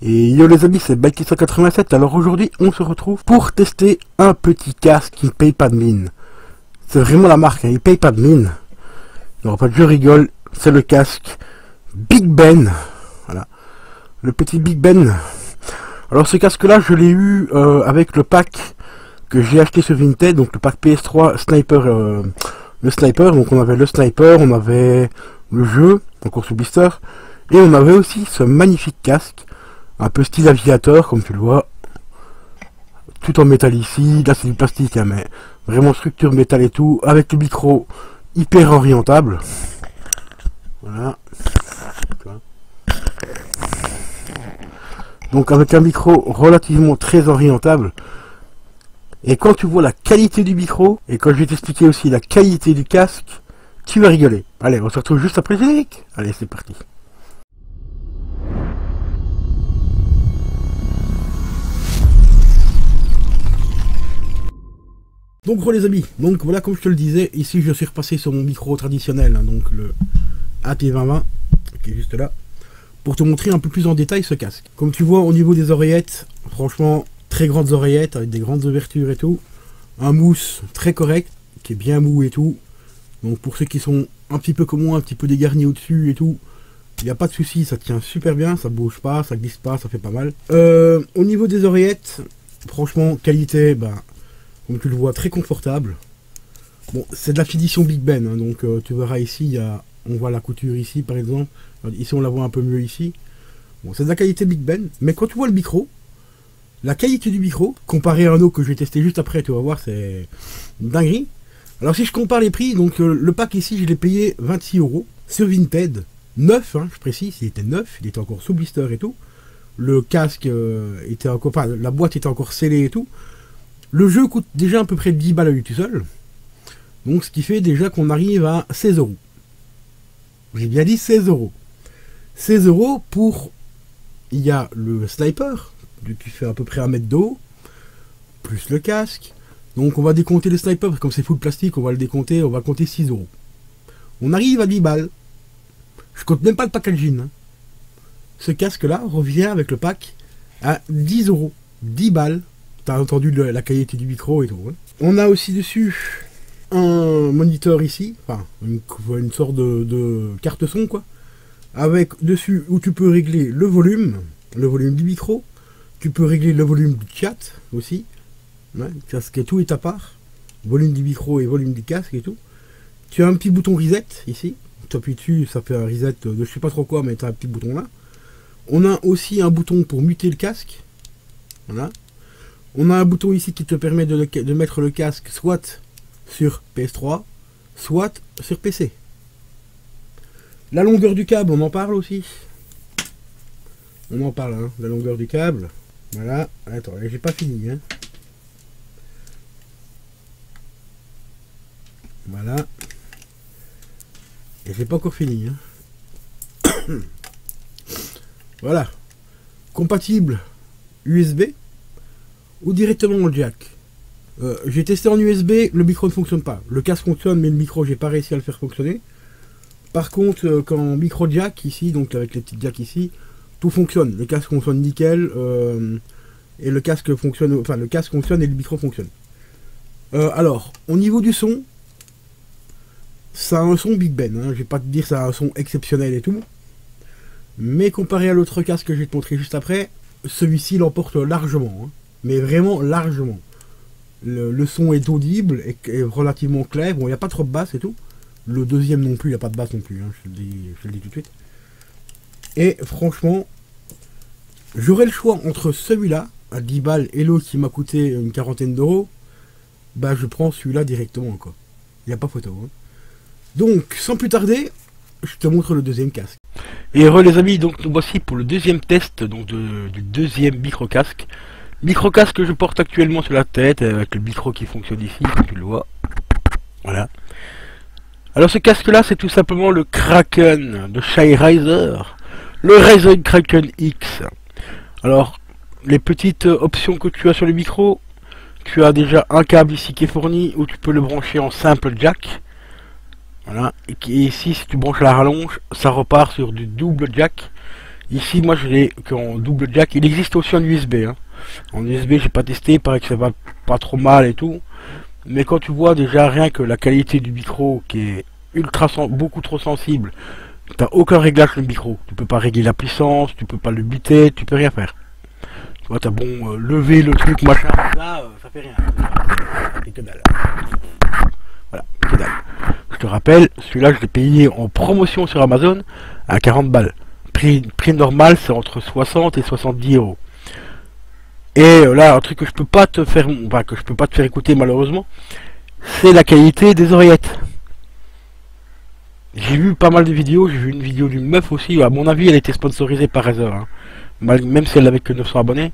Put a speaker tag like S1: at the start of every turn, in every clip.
S1: Et yo les amis, c'est Bikey187. Alors aujourd'hui, on se retrouve pour tester un petit casque qui ne paye pas de mine. C'est vraiment la marque, hein, il paye pas de mine. Non, pas de je rigole, c'est le casque Big Ben. Voilà, le petit Big Ben. Alors ce casque-là, je l'ai eu avec le pack que j'ai acheté sur Vinted, donc le pack PS3 Sniper, le Sniper. Donc on avait le Sniper, on avait le jeu, encore sous blister, et on avait aussi ce magnifique casque. Un peu style aviateur, comme tu le vois. Tout en métal ici. Là, c'est du plastique, hein, mais vraiment structure métal et tout. Avec le micro hyper orientable. Voilà. Donc, avec un micro relativement très orientable. Et quand tu vois la qualité du micro, et quand je vais t'expliquer aussi la qualité du casque, tu vas rigoler. Allez, on se retrouve juste après le générique. Allez, c'est parti. Donc les amis, donc voilà, comme je te le disais, ici je suis repassé sur mon micro traditionnel, hein, donc le AT2020 qui est juste là, pour te montrer un peu plus en détail ce casque. Comme tu vois au niveau des oreillettes, franchement très grandes oreillettes avec des grandes ouvertures et tout, un mousse très correct, qui est bien mou et tout, donc pour ceux qui sont un petit peu comme moi, un petit peu dégarnis au-dessus et tout, il n'y a pas de souci, ça tient super bien, ça bouge pas, ça glisse pas, ça fait pas mal. Au niveau des oreillettes, franchement qualité, comme tu le vois, très confortable. Bon, c'est de la finition Big Ben, hein, donc tu verras ici, on voit la couture ici par exemple. Ici on la voit un peu mieux ici. Bon, c'est de la qualité Big Ben, mais quand tu vois le micro, la qualité du micro, comparé à un autre que je vais tester juste après, tu vas voir, c'est une dinguerie. Alors si je compare les prix, donc le pack ici, je l'ai payé 26 € sur Vinted. Neuf, hein, je précise, il était neuf, il était encore sous blister et tout. Le casque était encore, enfin, la boîte était encore scellée et tout. Le jeu coûte déjà à peu près 10 balles à lui tout seul. Donc ce qui fait déjà qu'on arrive à 16 €. J'ai bien dit 16 €. 16 € pour... Il y a le sniper, qui fait à peu près 1 mètre de haut, plus le casque. Donc on va décompter le sniper, parce que comme c'est full plastique, on va le décompter, on va compter 6 €. On arrive à 10 balles. Je compte même pas le packaging. Hein. Ce casque-là revient avec le pack à 10 €. 10 balles. T'as entendu la qualité du micro et tout. Hein. On a aussi dessus un moniteur ici, enfin une sorte de carte son quoi, avec dessus où tu peux régler le volume du micro, tu peux régler le volume du chat aussi, ouais, casque et tout est à part, volume du micro et volume du casque et tout. Tu as un petit bouton reset ici, tu appuies dessus, ça fait un reset de je sais pas trop quoi, mais tu as un petit bouton là. On a aussi un bouton pour muter le casque, voilà. On a un bouton ici qui te permet de mettre le casque soit sur PS3, soit sur PC. La longueur du câble, on en parle aussi. On en parle, hein, la longueur du câble. Voilà. Attends, j'ai pas fini. Hein. Voilà. Et j'ai pas encore fini. Hein. Voilà. Compatible USB. Ou directement en jack. J'ai testé en USB, le micro ne fonctionne pas. Le casque fonctionne, mais le micro, j'ai pas réussi à le faire fonctionner. Par contre, quand micro jack ici, donc avec les petites jacks ici, tout fonctionne. Le casque fonctionne nickel, et le casque fonctionne, enfin le casque fonctionne et le micro fonctionne. Alors, au niveau du son, ça a un son Big Ben. Hein. Je vais pas te dire ça a un son exceptionnel et tout, mais comparé à l'autre casque que je vais te montrer juste après, celui-ci l'emporte largement. Hein. Mais vraiment largement. Le son est audible et relativement clair. Bon, il n'y a pas trop de basse et tout. Le deuxième non plus, il n'y a pas de basse non plus. Hein, je le dis tout de suite. Et franchement, j'aurais le choix entre celui-là, à 10 balles, et l'autre qui m'a coûté une quarantaine d'euros. Bah, je prends celui-là directement, quoi. Il n'y a pas photo. Hein. Donc, sans plus tarder, je te montre le deuxième casque. Et heureux les amis, donc nous voici pour le deuxième test donc du deuxième micro-casque. Micro-casque que je porte actuellement sur la tête, avec le micro qui fonctionne ici, comme tu le vois. Voilà. Alors ce casque-là, c'est tout simplement le Kraken de chez Razer. Le Razer Kraken X. Alors, les petites options que tu as sur le micro, tu as déjà un câble ici qui est fourni, où tu peux le brancher en simple jack. Voilà. Et ici, si tu branches la rallonge, ça repart sur du double jack. Ici, moi, je l'ai qu'en double jack. Il existe aussi en USB. Hein. En USB, j'ai pas testé. Il paraît que ça va pas trop mal et tout. Mais quand tu vois déjà rien que la qualité du micro qui est beaucoup trop sensible, t'as aucun réglage sur le micro. Tu peux pas régler la puissance, tu peux pas le buter, tu peux rien faire. Tu vois, t'as bon lever le truc, machin, là, ça fait rien. Ça fait que dalle. Voilà, que dalle. Je te rappelle, celui-là, je l'ai payé en promotion sur Amazon à 40 balles. Prix normal, c'est entre 60 et 70 euros. Et là, un truc que je peux pas te faire, enfin, que je peux pas te faire écouter malheureusement, c'est la qualité des oreillettes. J'ai vu pas mal de vidéos, j'ai vu une vidéo d'une meuf aussi, à mon avis elle était sponsorisée par Razer, hein. Même si elle avait que 900 abonnés.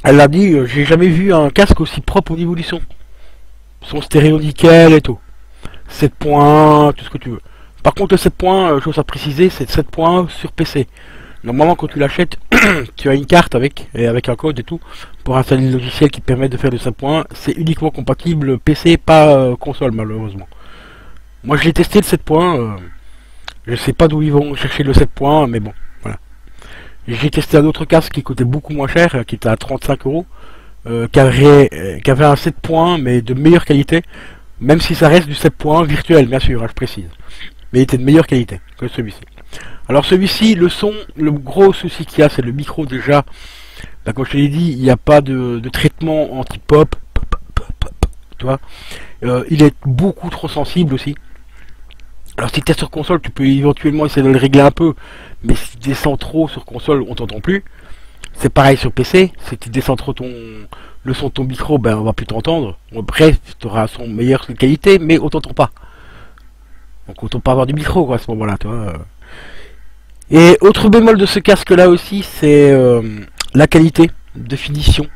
S1: Elle a dit, j'ai jamais vu un casque aussi propre au niveau du son. Son stéréo nickel et tout. 7 points, tout ce que tu veux. Par contre le 7 points, chose à préciser, c'est 7 points sur PC. Normalement quand tu l'achètes, tu as une carte avec un code et tout, pour installer le logiciel qui te permet de faire le 7 points. C'est uniquement compatible PC, pas console malheureusement. Moi je l'ai testé le 7 points, je sais pas d'où ils vont chercher le 7 points, mais bon, voilà. J'ai testé un autre casque qui coûtait beaucoup moins cher, qui était à 35 euros, qui avait un 7 points, mais de meilleure qualité, même si ça reste du 7 points virtuel, bien sûr, hein, je précise. Mais il était de meilleure qualité que celui-ci. Alors celui-ci, le son, le gros souci qu'il y a, c'est le micro déjà. Là, comme je te l'ai dit, il n'y a pas de traitement anti-pop, tu vois. Il est beaucoup trop sensible aussi. Alors si tu es sur console, tu peux éventuellement essayer de le régler un peu, mais si tu descends trop sur console, on t'entend plus. C'est pareil sur PC, si tu descends trop le son de ton micro, ben on va plus t'entendre. Bref, tu auras un son meilleur qualité, mais on t'entend pas. Donc autant pas avoir du micro quoi, à ce moment-là, tu vois. Et autre bémol de ce casque là aussi, c'est la qualité de finition,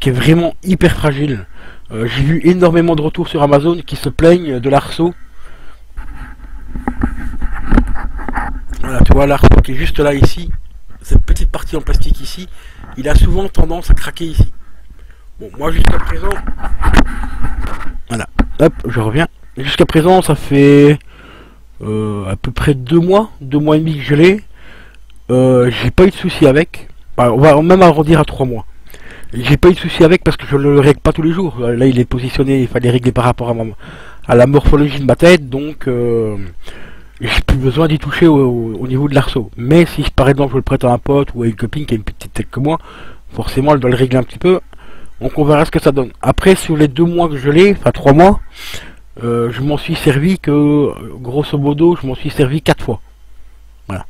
S1: qui est vraiment hyper fragile. J'ai vu énormément de retours sur Amazon qui se plaignent de l'arceau. Voilà, tu vois l'arceau qui est juste là ici, cette petite partie en plastique ici, il a souvent tendance à craquer ici. Bon, moi jusqu'à présent, voilà, hop, je reviens. Jusqu'à présent, ça fait à peu près 2 mois et demi que je l'ai. J'ai pas eu de soucis avec. Enfin, on va même arrondir à 3 mois. J'ai pas eu de soucis avec parce que je ne le règle pas tous les jours. Là, il est positionné, il fallait régler par rapport à la morphologie de ma tête, donc j'ai plus besoin d'y toucher au niveau de l'arceau. Mais si par exemple je le prête à un pote ou à une copine qui a une petite tête que moi, forcément elle doit le régler un petit peu. Donc on verra ce que ça donne. Après sur les 2 mois que je l'ai, enfin 3 mois, je m'en suis servi que, grosso modo, je m'en suis servi 4 fois. Voilà.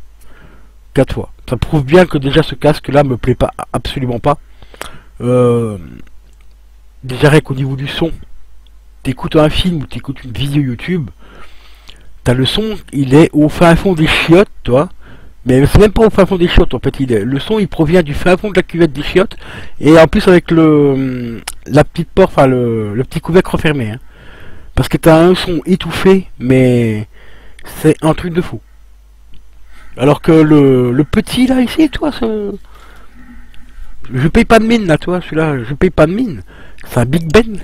S1: 4 fois. Ça prouve bien que déjà ce casque là me plaît pas, absolument pas. Déjà rien qu'au niveau du son, t'écoutes un film ou t'écoutes une vidéo YouTube, t'as le son, il est au fin fond des chiottes, toi. Mais c'est même pas au fin fond des chiottes en fait, le son il provient du fin fond de la cuvette des chiottes, et en plus avec la petite porte, enfin le petit couvercle refermé, hein. Parce que t'as un son étouffé, mais c'est un truc de fou. Alors que le petit là ici, toi, je paye pas de mine là, toi, celui-là, je paye pas de mine. C'est un Big Ben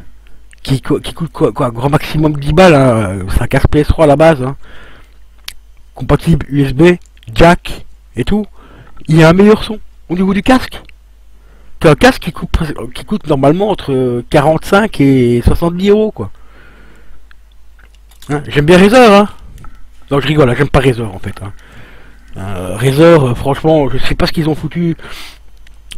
S1: qui coûte quoi, grand maximum 10 balles, hein. C'est un casque PS3 à la base, hein. Compatible USB, jack et tout. Il y a un meilleur son au niveau du casque. C'est un casque qui coûte normalement entre 45 et 70 euros quoi. Hein, j'aime bien Razer, hein. Non, je rigole, hein, j'aime pas Razer en fait, hein. Razer, franchement, je sais pas ce qu'ils ont foutu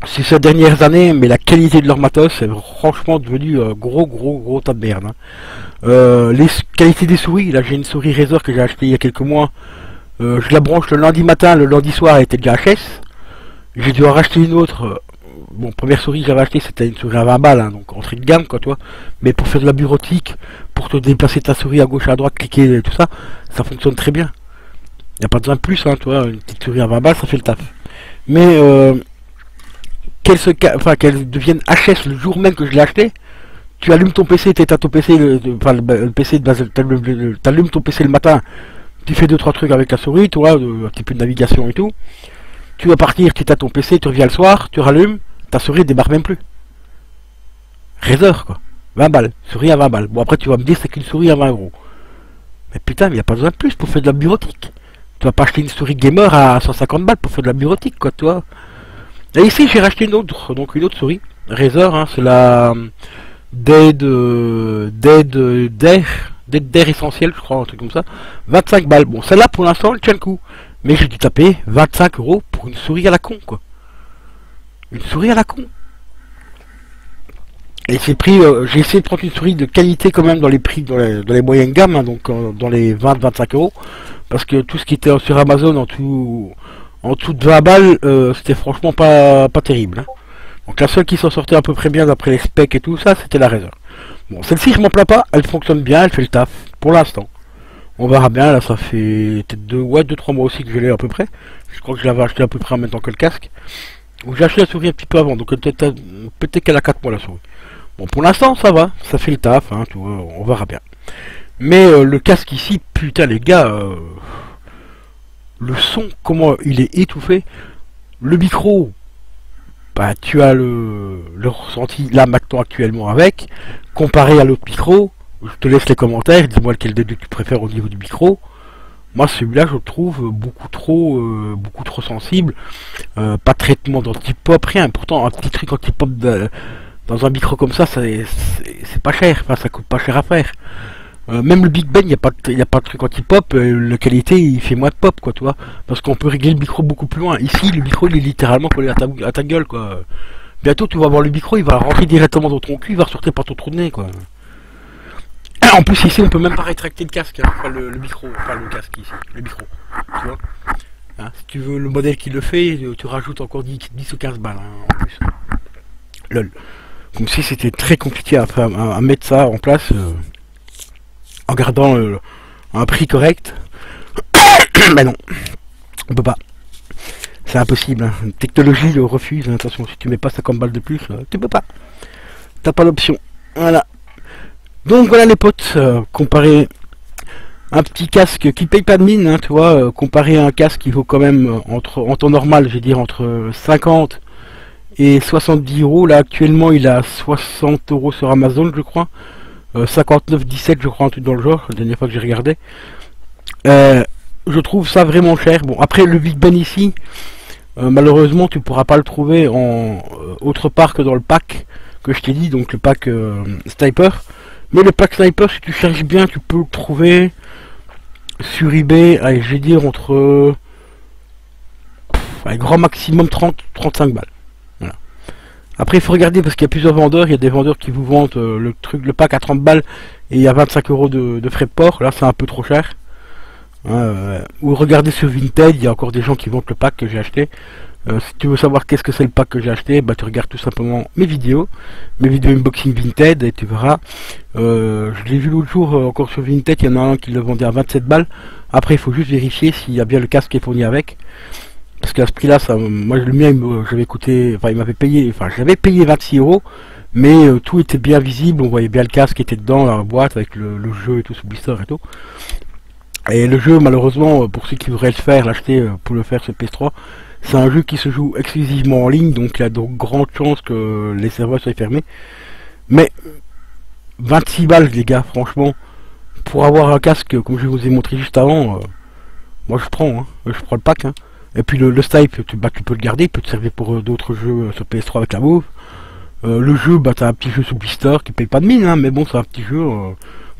S1: ces dernières années, mais la qualité de leur matos est franchement devenu gros tas de merde, hein. Les qualités des souris, là j'ai une souris Razer que j'ai acheté il y a quelques mois. Je la branche le lundi matin, le lundi soir elle était déjà HS. J'ai dû en racheter une autre. Bon, première souris que j'avais acheté c'était une souris à 20 balles, hein, donc entrée de gamme quoi, toi. Mais pour faire de la bureautique, pour te déplacer ta souris à gauche à droite, cliquer et tout ça, ça fonctionne très bien. Y a pas besoin de plus, hein, toi, une petite souris à 20 balles ça fait le taf. Mais qu'elle devienne HS le jour même que je l'ai acheté, tu allumes ton PC, t'éteins ton PC, le PC de base, t'allumes ton PC le matin, tu fais 2-3 trucs avec la souris, tu vois, un petit peu de navigation et tout. Tu vas partir, tu éteins ton PC, tu reviens le soir, tu rallumes, ta souris débarque même plus. Razer quoi, 20 balles, souris à 20 balles. Bon après tu vas me dire c'est qu'une souris à 20 euros. Mais putain, mais y a pas besoin de plus pour faire de la bureautique. Tu vas pas acheter une souris gamer à 150 balles pour faire de la bureautique, quoi, toi. Et ici, j'ai racheté une autre, donc une autre souris, Razer, hein, c'est la Dead Essentiel, je crois, un truc comme ça. 25 balles. Bon, celle-là, pour l'instant, elle tient le coup. Mais j'ai dû taper 25 € pour une souris à la con, quoi. Une souris à la con. Et c'est pris, j'ai essayé de prendre une souris de qualité quand même dans les prix, dans les moyennes gammes, hein, donc dans les 20-25 €. Parce que tout ce qui était sur Amazon en dessous de 20 balles, c'était franchement pas terrible. Hein. Donc la seule qui s'en sortait à peu près bien d'après les specs et tout ça, c'était la Razer. Bon, celle-ci, je m'en plains pas, elle fonctionne bien, elle fait le taf, pour l'instant. On verra bien, là ça fait peut-être 2-3 mois aussi que je l'ai à peu près. Je crois que je l'avais acheté à peu près en même temps que le casque. Donc j'ai acheté la souris un petit peu avant, donc peut-être qu'elle a 4 mois la souris. Bon, pour l'instant ça va, ça fait le taf, hein, tu vois, on verra bien. Mais le casque ici, putain les gars, le son, comment il est étouffé. Le micro, bah tu as le ressenti là maintenant actuellement avec, comparé à l'autre micro. Je te laisse les commentaires, dis-moi lequel des deux tu préfères au niveau du micro. Moi celui-là je le trouve beaucoup trop sensible. Pas de traitement d'anti-pop, rien. Pourtant un petit truc anti-pop dans un micro comme ça, c'est pas cher, enfin ça coûte pas cher à faire. Même le Big Ben, il n'y a pas de truc anti-pop, la qualité il fait moins de pop quoi, tu vois. Parce qu'on peut régler le micro beaucoup plus loin. Ici le micro il est littéralement collé à ta gueule quoi. Bientôt tu vas voir le micro, il va rentrer directement dans ton cul, il va ressortir par ton trou de nez quoi. En plus ici on peut même pas rétracter le casque, hein. Enfin, le micro, enfin le casque ici, le micro, tu vois. Hein, si tu veux le modèle qui le fait, tu rajoutes encore 10 ou 15 balles hein, en plus. Lol. Comme si c'était très compliqué à mettre ça en place en gardant un prix correct. Mais non, on peut pas. C'est impossible. Hein. La technologie le refuse. Hein. Attention, si tu mets pas 50 balles de plus, tu peux pas. T'as pas l'option. Voilà. Donc voilà les potes, comparé un petit casque qui paye pas de mine, hein, tu vois, comparé à un casque qui vaut quand même en temps normal, je vais dire entre 50 et 70 €. Là actuellement il a 60 € sur Amazon je crois. 59,17 je crois, un truc dans le genre, la dernière fois que j'ai regardé. Je trouve ça vraiment cher. Bon après le Big Ben ici, malheureusement tu pourras pas le trouver en autre part que dans le pack que je t'ai dit, donc le pack Sniper. Mais le pack Sniper, si tu cherches bien, tu peux le trouver sur eBay, allez, je vais dire entre grand maximum 30-35 balles. Voilà. Après il faut regarder parce qu'il y a plusieurs vendeurs, il y a des vendeurs qui vous vendent le pack à 30 balles et il y a 25 € de frais de port, là c'est un peu trop cher. Ou regardez sur Vinted, il y a encore des gens qui vendent le pack que j'ai acheté. Si tu veux savoir qu'est-ce que c'est le pack que j'ai acheté, bah tu regardes tout simplement mes vidéos unboxing Vinted et tu verras. Je l'ai vu l'autre jour encore sur Vinted, il y en a un qui le vendait à 27 balles. Après il faut juste vérifier s'il y a bien le casque qui est fourni avec. Parce qu'à ce prix là, moi le mien j'avais coûté, enfin il m'avait payé, enfin j'avais payé 26 €, mais tout était bien visible, on voyait bien le casque qui était dedans, la boîte avec le jeu et tout, ce blister et tout. Et le jeu malheureusement, pour ceux qui voudraient le faire, l'acheter pour le faire sur PS3, c'est un jeu qui se joue exclusivement en ligne, donc il y a de grandes chances que les serveurs soient fermés. Mais 26 balles les gars, franchement, pour avoir un casque comme je vous ai montré juste avant, moi je prends le pack. Hein. Et puis le Stipe, tu peux le garder, il peut te servir pour d'autres jeux sur PS3 avec la Move. Le jeu, bah t'as un petit jeu sous blister qui paye pas de mine, hein, mais bon c'est un petit jeu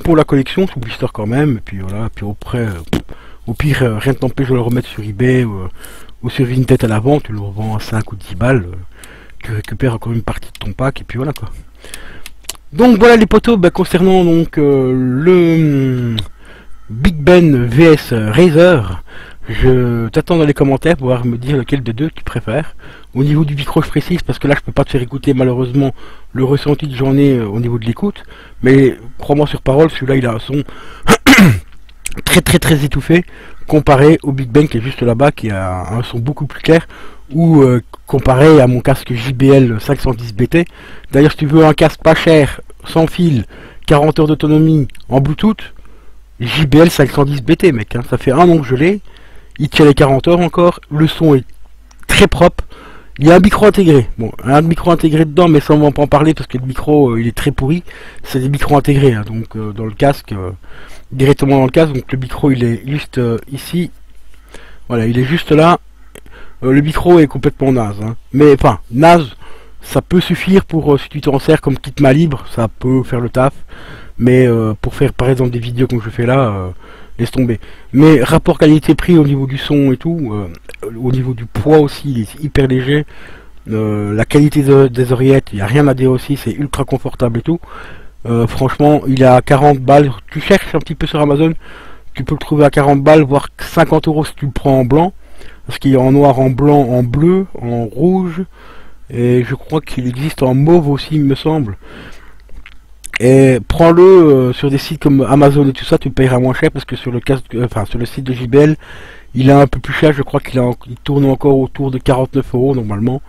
S1: pour la collection sous blister quand même. Et puis voilà, puis après, au pire rien ne t'empêche de le remettre sur eBay ou sur Vinted à la vente, tu le revends à 5 ou 10 balles, tu récupères encore une partie de ton pack et puis voilà quoi. Donc voilà les potos, bah, concernant donc le Big Ben vs Razer, je t'attends dans les commentaires pour pouvoir me dire lequel des deux tu préfères. Au niveau du micro je précise parce que là je peux pas te faire écouter malheureusement le ressenti que j'en ai au niveau de l'écoute, mais crois-moi sur parole, celui-là il a un son très étouffé comparé au Big Ben qui est juste là-bas, qui a un son beaucoup plus clair, ou comparé à mon casque JBL 510 BT. D'ailleurs si tu veux un casque pas cher, sans fil, 40 heures d'autonomie en Bluetooth, JBL 510 BT mec, hein, ça fait un an que je l'ai, il tient les 40 heures encore, le son est très propre, il y a un micro intégré, bon un micro intégré dedans mais ça on va pas en parler parce que le micro il est très pourri, c'est des micros intégrés hein, donc dans le casque, directement dans le casque, donc le micro il est juste ici, Voilà, il est juste là. Le micro est complètement naze, hein. Mais enfin, naze, ça peut suffire pour si tu t'en sers comme kit main libre, ça peut faire le taf. Mais pour faire par exemple des vidéos comme je fais là, laisse tomber. Mais rapport qualité-prix au niveau du son et tout, au niveau du poids aussi, il est hyper léger. La qualité des oreillettes, il n'y a rien à dire aussi, c'est ultra confortable et tout. Franchement, il est à 40 balles. Tu cherches un petit peu sur Amazon, tu peux le trouver à 40 balles, voire 50 euros si tu le prends en blanc. Parce qu'il est en noir, en blanc, en bleu, en rouge. Et je crois qu'il existe en mauve aussi, il me semble. Et prends-le sur des sites comme Amazon et tout ça, tu payeras moins cher parce que sur le casque, enfin sur le site de JBL, il est un peu plus cher. Je crois il tourne encore autour de 49 euros normalement.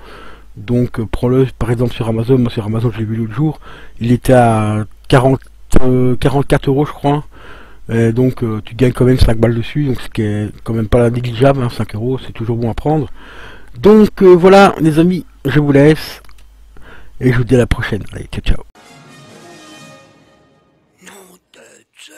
S1: Donc prends-le par exemple sur Amazon. Moi sur Amazon je l'ai vu l'autre jour, il était à 44 euros je crois. Et donc tu gagnes quand même 5 balles dessus, donc ce qui est quand même pas négligeable, hein, 5 euros c'est toujours bon à prendre. Donc voilà les amis, je vous laisse et je vous dis à la prochaine. Allez, ciao ciao.
S2: Nom de Dieu.